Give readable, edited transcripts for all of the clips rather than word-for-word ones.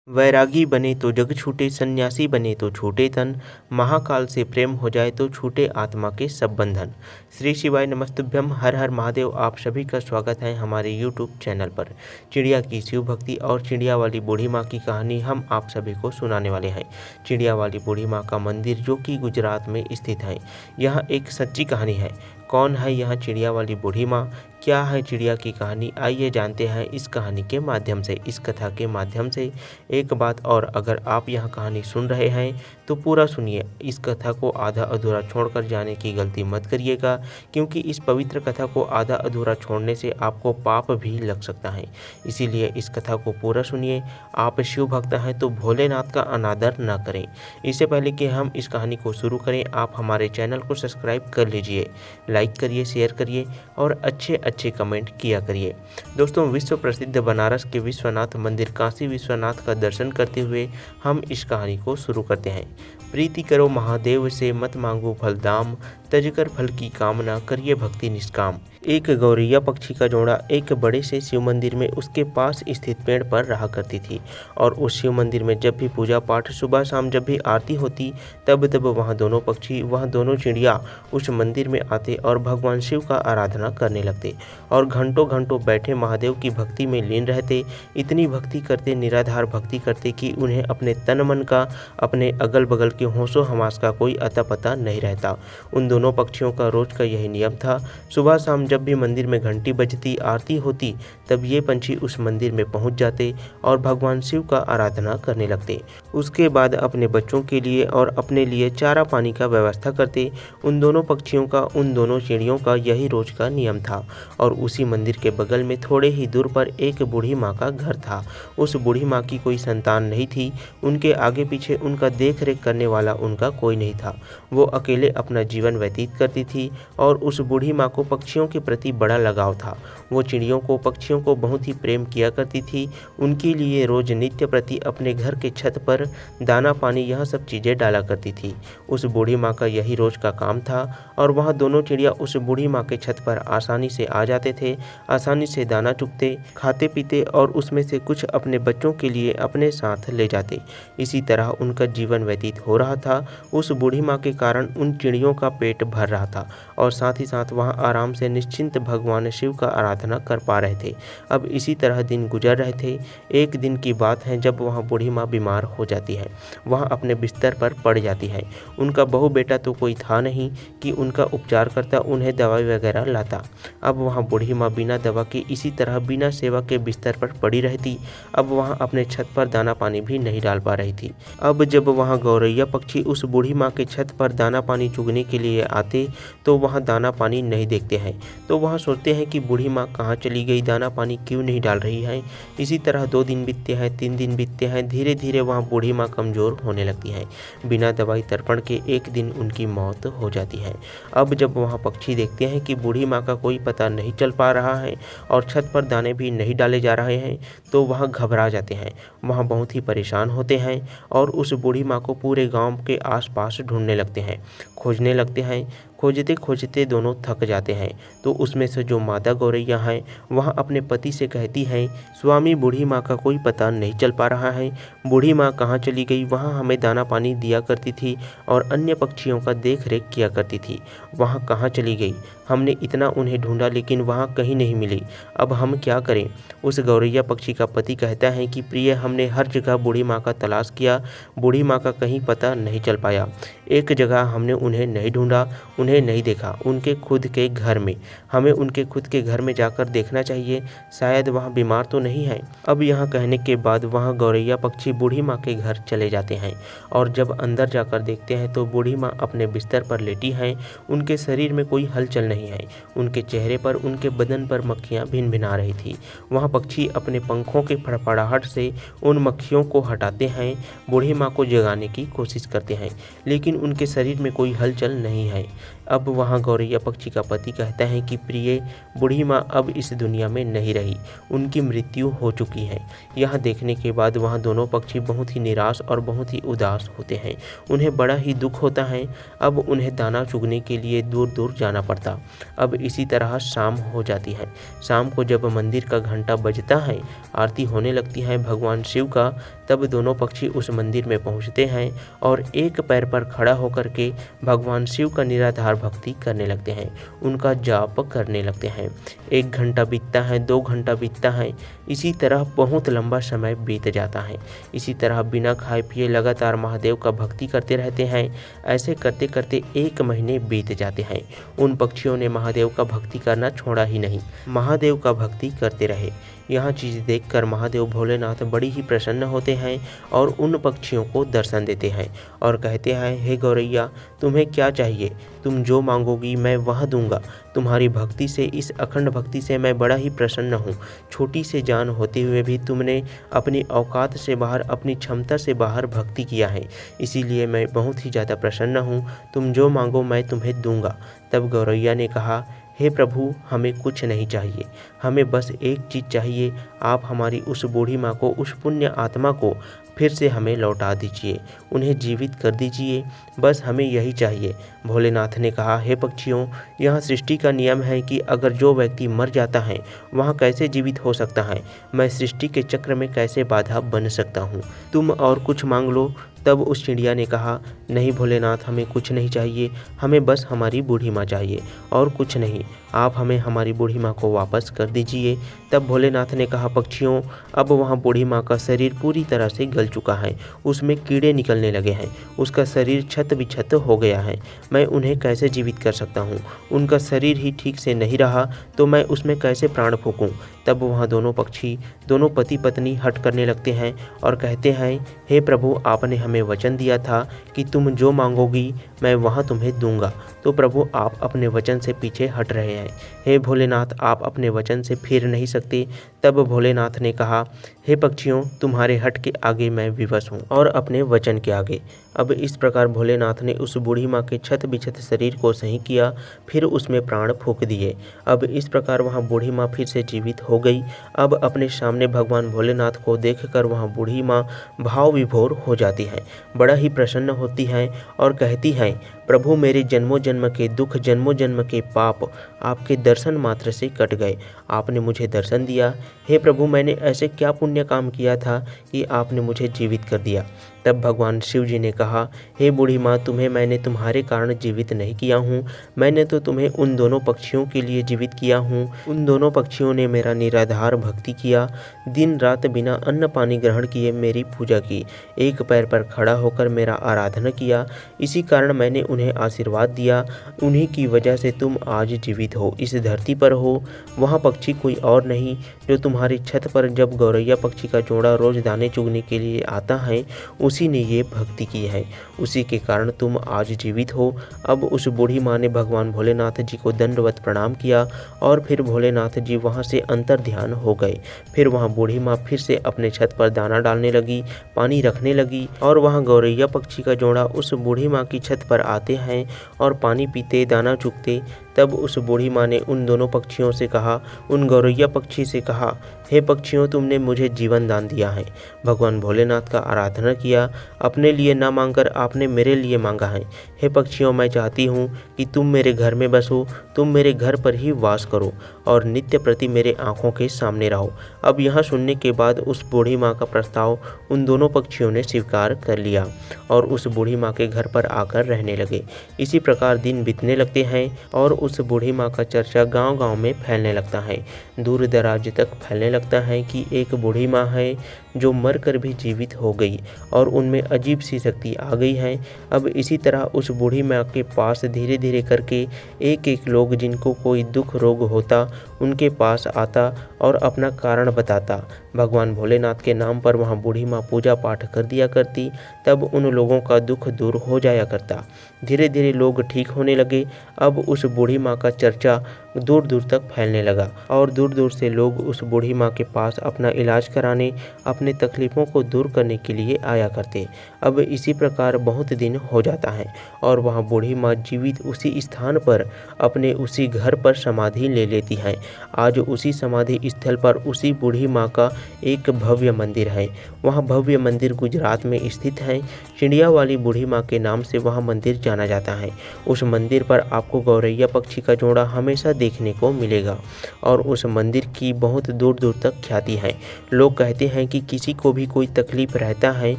वैरागी बने तो जग छूटे, सन्यासी बने तो छूटे तन, महाकाल से प्रेम हो जाए तो छूटे आत्मा के सब बंधन। श्री शिवाय नमस्तुभ्यम, हर हर महादेव। आप सभी का स्वागत है हमारे यूट्यूब चैनल पर। चिड़िया की शिव भक्ति और चिड़िया वाली बूढ़ी माँ की कहानी हम आप सभी को सुनाने वाले हैं। चिड़िया वाली बूढ़ी माँ का मंदिर जो कि गुजरात में स्थित है, यह एक सच्ची कहानी है। कौन है यह चिड़िया वाली बूढ़ी माँ, क्या है चिड़िया की कहानी, आइए जानते हैं इस कहानी के माध्यम से, इस कथा के माध्यम से। एक बात और, अगर आप यह कहानी सुन रहे हैं तो पूरा सुनिए, इस कथा को आधा अधूरा छोड़कर जाने की गलती मत करिएगा, क्योंकि इस पवित्र कथा को आधा अधूरा छोड़ने से आपको पाप भी लग सकता है। इसीलिए इस कथा को पूरा सुनिए। आप शिव भक्त हैं तो भोलेनाथ का अनादर न करें। इससे पहले कि हम इस कहानी को शुरू करें, आप हमारे चैनल को सब्सक्राइब कर लीजिए, लाइक करिए, शेयर करिए और अच्छे कमेंट किया करिए। दोस्तों, विश्व प्रसिद्ध बनारस के विश्वनाथ मंदिर काशी विश्वनाथ का दर्शन करते हुए हम इस कहानी को शुरू करते हैं। प्रीति करो महादेव से, मत मांगो फल दाम, तजकर फल की कामना, करिए भक्ति निष्काम। एक गौरैया पक्षी का जोड़ा एक बड़े से शिव मंदिर में उसके पास स्थित पेड़ पर रहा करती थी। और उस शिव मंदिर में जब भी पूजा पाठ, सुबह शाम जब भी आरती होती, तब वहाँ दोनों पक्षी, वहाँ दोनों चिड़िया उस मंदिर में आते और भगवान शिव का आराधना करने लगते और घंटों घंटों बैठे महादेव की भक्ति में लीन रहते। इतनी भक्ति करते, निराधार भक्ति करते कि उन्हें अपने तन मन का, अपने अगल बगल के होशो हवास का कोई अता पता नहीं रहता। उन दोनों पक्षियों का रोज का यही नियम था। सुबह शाम जब भी मंदिर में घंटी बजती, आरती होती, तब ये पंछी उस मंदिर में पहुंच जाते और भगवान शिव का आराधना करने लगते। उसके बाद अपने बच्चों के लिए और अपने लिए चारा पानी का व्यवस्था करते। उन दोनों पक्षियों का, उन दोनों चिड़ियों का यही रोज का नियम था। और उसी मंदिर के बगल में थोड़े ही दूर पर एक बूढ़ी माँ का घर था। उस बूढ़ी माँ की कोई संतान नहीं थी। उनके आगे पीछे उनका देख रेख करने वाला उनका कोई नहीं था। वो अकेले अपना जीवन व्यतीत करती थी और उस बूढ़ी माँ को पक्षियों के प्रति बड़ा लगाव था। वो चिड़ियों को, पक्षियों को बहुत ही प्रेम किया करती थी। उनके लिए रोज नित्य प्रति अपने घर के छत पर दाना पानी, यह सब चीज़ें डाला करती थी। उस बूढ़ी माँ का यही रोज का काम था। और वहाँ दोनों चिड़िया उस बूढ़ी माँ के छत पर आसानी से आ जाते थे, आसानी से दाना चुगते, खाते पीते और उसमें से कुछ अपने बच्चों के लिए अपने साथ ले जाते। इसी तरह उनका जीवन व्यतीत हो रहा था। उस बूढ़ी माँ के कारण उन चिड़ियों का पेट भर रहा था और साथ ही साथ वहाँ आराम से निश्चिंत भगवान शिव का आराधना कर पा रहे थे। अब इसी तरह दिन गुजर रहे थे। एक दिन की बात है जब वहाँ बूढ़ी माँ बीमार हो जाती है, वहाँ अपने बिस्तर पर पड़ जाती है। उनका बहू बेटा तो कोई था नहीं कि उनका उपचार करता, उन्हें दवाई वगैरह लाता। अब वहाँ बूढ़ी माँ बिना दवा के, इसी तरह बिना सेवा के बिस्तर पर पड़ी रहती। अब वहाँ अपने छत पर दाना पानी भी नहीं डाल पा रही थी। अब जब वहाँ गौरैया पक्षी उस बूढ़ी माँ के छत पर दाना पानी चुगने के लिए आते तो वहाँ दाना पानी नहीं देखते हैं। तो वहाँ सोचते हैं कि बूढ़ी माँ कहाँ चली गई, दाना पानी क्यों नहीं डाल रही है। इसी तरह 2 दिन बीतते हैं, 3 दिन बीतते हैं। धीरे धीरे वहाँ बूढ़ी माँ कमज़ोर होने लगती है। बिना दवाई तर्पण के एक दिन उनकी मौत हो जाती है। अब जब वहाँ पक्षी देखते हैं कि बूढ़ी माँ का कोई पता नहीं चल पा रहा है और छत पर दाने भी नहीं डाले जा रहे हैं, तो वहाँ घबरा जाते हैं। वहाँ बहुत ही परेशान होते हैं और उस बूढ़ी माँ को पूरे गांव के आसपास ढूंढने लगते हैं, खोजने लगते हैं। खोजते खोजते दोनों थक जाते हैं। तो उसमें से जो मादा गौरैया है, वह अपने पति से कहती है, स्वामी बूढ़ी माँ का कोई पता नहीं चल पा रहा है। बूढ़ी माँ कहाँ चली गई, वहाँ हमें दाना पानी दिया करती थी और अन्य पक्षियों का देख रेख किया करती थी, वहाँ कहाँ चली गई। हमने इतना उन्हें ढूंढा लेकिन वहाँ कहीं नहीं मिली। अब हम क्या करें। उस गौरैया पक्षी का पति कहता है कि प्रिय, हमने हर जगह बूढ़ी माँ का तलाश किया, बूढ़ी माँ का कहीं पता नहीं चल पाया। एक जगह हमने उन्हें नहीं ढूंढा, उन्हें नहीं देखा, उनके खुद के घर में। हमें उनके खुद के घर में जाकर देखना चाहिए, शायद वहाँ बीमार तो नहीं है। अब यहाँ कहने के बाद वहाँ गौरैया पक्षी बूढ़ी माँ के घर चले जाते हैं और जब अंदर जाकर देखते हैं तो बूढ़ी माँ अपने बिस्तर पर लेटी हैं। उनके शरीर में कोई हलचल नहीं है। उनके चेहरे पर, उनके बदन पर मक्खियाँ भिन भिना रही थी। वहाँ पक्षी अपने पंखों के फड़फड़ाहट से उन मक्खियों को हटाते हैं, बूढ़ी माँ को जगाने की कोशिश करते हैं, लेकिन उनके शरीर में कोई हलचल नहीं है। अब वहाँ गौरैया पक्षी का पति कहता है कि प्रिय, बूढ़ी माँ अब इस दुनिया में नहीं रही, उनकी मृत्यु हो चुकी है। यह देखने के बाद वहाँ दोनों पक्षी बहुत ही निराश और बहुत ही उदास होते हैं। उन्हें बड़ा ही दुख होता है। अब उन्हें दाना चुगने के लिए दूर दूर जाना पड़ता। अब इसी तरह शाम हो जाती है। शाम को जब मंदिर का घंटा बजता है, आरती होने लगती है भगवान शिव का, तब दोनों पक्षी उस मंदिर में पहुंचते हैं और एक पैर पर खड़ा होकर के भगवान शिव का निराधार भक्ति करने लगते हैं, उनका जाप करने लगते हैं। 1 घंटा बीतता है, 2 घंटा बीतता है, इसी तरह बहुत लंबा समय बीत जाता है। इसी तरह बिना खाए पिए लगातार महादेव का भक्ति करते रहते हैं। ऐसे करते करते 1 महीने बीत जाते हैं। उन पक्षियों ने महादेव का भक्ति करना छोड़ा ही नहीं, महादेव का भक्ति करते रहे। यह चीज़ देखकर महादेव भोलेनाथ बड़ी ही प्रसन्न होते हैं और उन पक्षियों को दर्शन देते हैं और कहते हैं, हे गौरैया, तुम्हें क्या चाहिए? तुम जो मांगोगी मैं वह दूंगा। तुम्हारी भक्ति से, इस अखंड भक्ति से मैं बड़ा ही प्रसन्न हूँ। छोटी से जान होते हुए भी तुमने अपनी औकात से बाहर, अपनी क्षमता से बाहर भक्ति किया है, इसीलिए मैं बहुत ही ज़्यादा प्रसन्न हूँ। तुम जो मांगो मैं तुम्हें दूंगा। तब गौरैया ने कहा, हे प्रभु, हमें कुछ नहीं चाहिए, हमें बस एक चीज़ चाहिए। आप हमारी उस बूढ़ी माँ को, उस पुण्य आत्मा को फिर से हमें लौटा दीजिए, उन्हें जीवित कर दीजिए, बस हमें यही चाहिए। भोलेनाथ ने कहा, हे पक्षियों, यह सृष्टि का नियम है कि अगर जो व्यक्ति मर जाता है वह कैसे जीवित हो सकता है? मैं सृष्टि के चक्र में कैसे बाधा बन सकता हूँ? तुम और कुछ मांग लो। तब उस चिड़िया ने कहा, नहीं भोलेनाथ, हमें कुछ नहीं चाहिए, हमें बस हमारी बूढ़ी माँ चाहिए और कुछ नहीं। आप हमें हमारी बूढ़ी माँ को वापस कर दीजिए। तब भोलेनाथ ने कहा, पक्षियों, अब वहाँ बूढ़ी माँ का शरीर पूरी तरह से गल चुका है, उसमें कीड़े निकलने लगे हैं, उसका शरीर छत बिछत हो गया है, मैं उन्हें कैसे जीवित कर सकता हूँ? उनका शरीर ही ठीक से नहीं रहा तो मैं उसमें कैसे प्राण फूंकूँ? तब वहाँ दोनों पक्षी, दोनों पति पत्नी हट करने लगते हैं और कहते हैं, हे प्रभु, आपने हमें वचन दिया था कि तुम जो मांगोगी मैं वहाँ तुम्हें दूंगा, तो प्रभु आप अपने वचन से पीछे हट रहे हैं। हे भोलेनाथ, आप अपने वचन से फिर नहीं सकते। तब भोलेनाथ ने कहा, हे पक्षियों, तुम्हारे हट के आगे मैं विवश हूँ और अपने वचन के आगे। अब इस प्रकार भोलेनाथ ने उस बूढ़ी माँ के छत बिछत शरीर को सही किया, फिर उसमें प्राण फूंक दिए। अब इस प्रकार वहाँ बूढ़ी माँ फिर से जीवित हो गई। अब अपने सामने भगवान भोलेनाथ को देखकर वहाँ बूढ़ी माँ भाव विभोर हो जाती है, बड़ा ही प्रसन्न होती है और कहती हैं, प्रभु, मेरे जन्मों जन्म के दुख, जन्मों जन्म के पाप आपके दर्शन मात्र से कट गए। आपने मुझे दर्शन दिया। हे प्रभु, मैंने ऐसे क्या पुण्य काम किया था कि आपने मुझे जीवित कर दिया? तब भगवान शिव जी ने कहा, हे बूढ़ी माँ, तुम्हें मैंने तुम्हारे कारण जीवित नहीं किया हूँ, मैंने तो तुम्हें उन दोनों पक्षियों के लिए जीवित किया हूँ। उन दोनों पक्षियों ने मेरा निराधार भक्ति किया, दिन रात बिना अन्न पानी ग्रहण किए मेरी पूजा की, एक पैर पर खड़ा होकर मेरा आराधना किया, इसी कारण मैंने उन्हें आशीर्वाद दिया। उन्हीं की वजह से तुम आज जीवित हो, इस धरती पर हो। वहाँ पक्षी कोई और नहीं, जो तुम्हारी छत पर जब गौरैया पक्षी का जोड़ा रोज दाने चुगने के लिए आता है, उसी ने ये भक्ति की है, उसी के कारण तुम आज जीवित हो। अब उस बूढ़ी माँ ने भगवान भोलेनाथ जी को दंडवत प्रणाम किया और फिर भोलेनाथ जी वहाँ से अंतर ध्यान हो गए। फिर वहाँ बूढ़ी माँ फिर से अपने छत पर दाना डालने लगी, पानी रखने लगी और वहाँ गौरैया पक्षी का जोड़ा उस बूढ़ी माँ की छत पर आते हैं और पानी पीते, दाना चुगते। तब उस बूढ़ी माँ ने उन दोनों पक्षियों से कहा, उन गौरैया पक्षी से कहा, हे पक्षियों, तुमने मुझे जीवन दान दिया है। भगवान भोलेनाथ का आराधना किया, अपने लिए ना मांगकर आपने मेरे लिए मांगा है। हे पक्षियों, मैं चाहती हूँ कि तुम मेरे घर में बसो, तुम मेरे घर पर ही वास करो और नित्य प्रति मेरे आँखों के सामने रहो। अब यह सुनने के बाद उस बूढ़ी माँ का प्रस्ताव उन दोनों पक्षियों ने स्वीकार कर लिया और उस बूढ़ी माँ के घर पर आकर रहने लगे। इसी प्रकार दिन बीतने लगते हैं और उस बूढ़ी माँ का चर्चा गांव-गांव में फैलने लगता है, दूर दराज तक फैलने लगता है कि एक बूढ़ी माँ है जो मरकर भी जीवित हो गई और उनमें अजीब सी शक्ति आ गई है। अब इसी तरह उस बूढ़ी माँ के पास धीरे धीरे करके एक एक लोग, जिनको कोई दुख रोग होता, उनके पास आता और अपना कारण बताता। भगवान भोलेनाथ के नाम पर वहाँ बूढ़ी माँ पूजा पाठ कर दिया करती, तब उन लोगों का दुख दूर हो जाया करता। धीरे धीरे लोग ठीक होने लगे। अब उस बूढ़ी माँ का चर्चा दूर दूर तक फैलने लगा और दूर दूर से लोग उस बूढ़ी माँ के पास अपना इलाज कराने, अपने तकलीफ़ों को दूर करने के लिए आया करते। अब इसी प्रकार बहुत दिन हो जाता है और वहाँ बूढ़ी माँ जीवित उसी स्थान पर, अपने उसी घर पर समाधि ले लेती है। आज उसी समाधि स्थल पर उसी बूढ़ी माँ का एक भव्य मंदिर है। वह भव्य मंदिर गुजरात में स्थित है। चिड़िया वाली बूढ़ी माँ के नाम से वह मंदिर जाना जाता है। उस मंदिर पर आपको गौरैया पक्षी का जोड़ा हमेशा देखने को मिलेगा और उस मंदिर की बहुत दूर दूर तक ख्याति है। लोग कहते हैं कि किसी को भी कोई तकलीफ़ रहता है,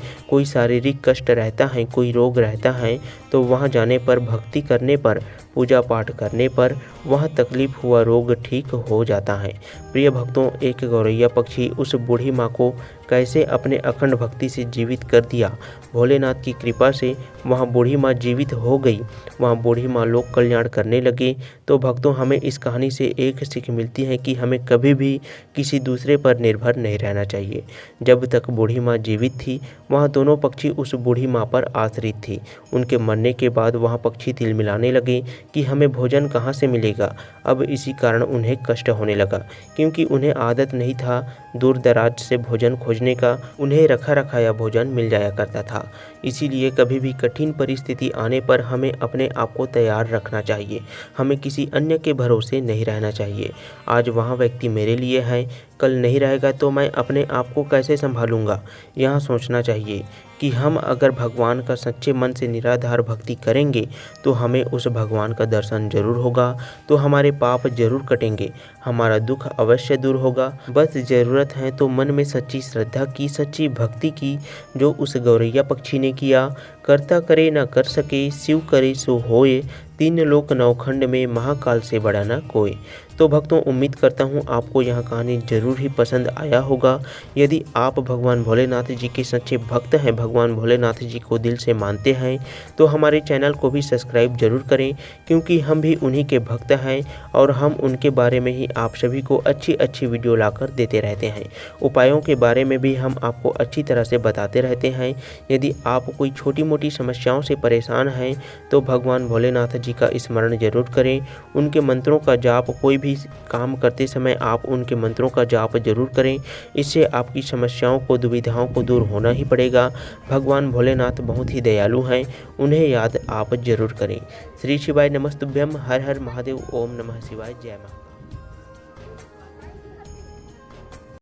कोई शारीरिक कष्ट रहता है, कोई रोग रहता है, तो वहाँ जाने पर, भक्ति करने पर, पूजा पाठ करने पर वह तकलीफ़ हुआ रोग ठीक हो जाता है। प्रिय भक्तों, एक गौरैया पक्षी उस बूढ़ी माँ को कैसे अपने अखंड भक्ति से जीवित कर दिया। भोलेनाथ की कृपा से वहाँ बूढ़ी माँ जीवित हो गई, वहाँ बूढ़ी माँ लोक कल्याण करने लगे। तो भक्तों, हमें इस कहानी से एक सीख मिलती है कि हमें कभी भी किसी दूसरे पर निर्भर नहीं रहना चाहिए। जब तक बूढ़ी माँ जीवित थी, वहाँ दोनों पक्षी उस बूढ़ी माँ पर आश्रित थी। उनके मरने के बाद वहाँ पक्षी तिलमिलाने लगे कि हमें भोजन कहाँ से मिलेगा। अब इसी कारण उन्हें कष्ट होने लगा, क्योंकि उन्हें आदत नहीं था दूर दराज से भोजन खोजने का। उन्हें रखा रखाया भोजन मिल जाया करता था। इसीलिए कभी भी कठिन परिस्थिति आने पर हमें अपने आप को तैयार रखना चाहिए। हमें किसी अन्य के भरोसे नहीं रहना चाहिए। आज वहाँ व्यक्ति मेरे लिए है, कल नहीं रहेगा तो मैं अपने आप को कैसे संभालूंगा। यह सोचना चाहिए कि हम अगर भगवान का सच्चे मन से निराधार भक्ति करेंगे तो हमें उस भगवान का दर्शन जरूर होगा, तो हमारे पाप जरूर कटेंगे, हमारा दुख अवश्य दूर होगा। बस ज़रूरत है तो मन में सच्ची श्रद्धा की, सच्ची भक्ति की, जो उस गौरैया पक्षी ने किया। करता करे न कर सके, शिव करे सो होए, तीन लोक नौखंड में महाकाल से बड़ा न कोई। तो भक्तों, उम्मीद करता हूँ आपको यह कहानी जरूर ही पसंद आया होगा। यदि आप भगवान भोलेनाथ जी के सच्चे भक्त हैं, भगवान भोलेनाथ जी को दिल से मानते हैं, तो हमारे चैनल को भी सब्सक्राइब जरूर करें, क्योंकि हम भी उन्हीं के भक्त हैं और हम उनके बारे में ही आप सभी को अच्छी अच्छी वीडियो लाकर देते रहते हैं। उपायों के बारे में भी हम आपको अच्छी तरह से बताते रहते हैं। यदि आप कोई छोटी मोटी समस्याओं से परेशान हैं तो भगवान भोलेनाथ जी का स्मरण जरूर करें। उनके मंत्रों का जाप, कोई भी काम करते समय आप उनके मंत्रों का जाप जरूर करें। इससे आपकी समस्याओं को, दुविधाओं को दूर होना ही पड़ेगा। भगवान भोलेनाथ बहुत ही दयालु हैं, उन्हें याद आप जरूर करें। श्री शिवाय नमस्तुभ्यम। हर हर महादेव। ओम नमः शिवाय। जय महाकाल।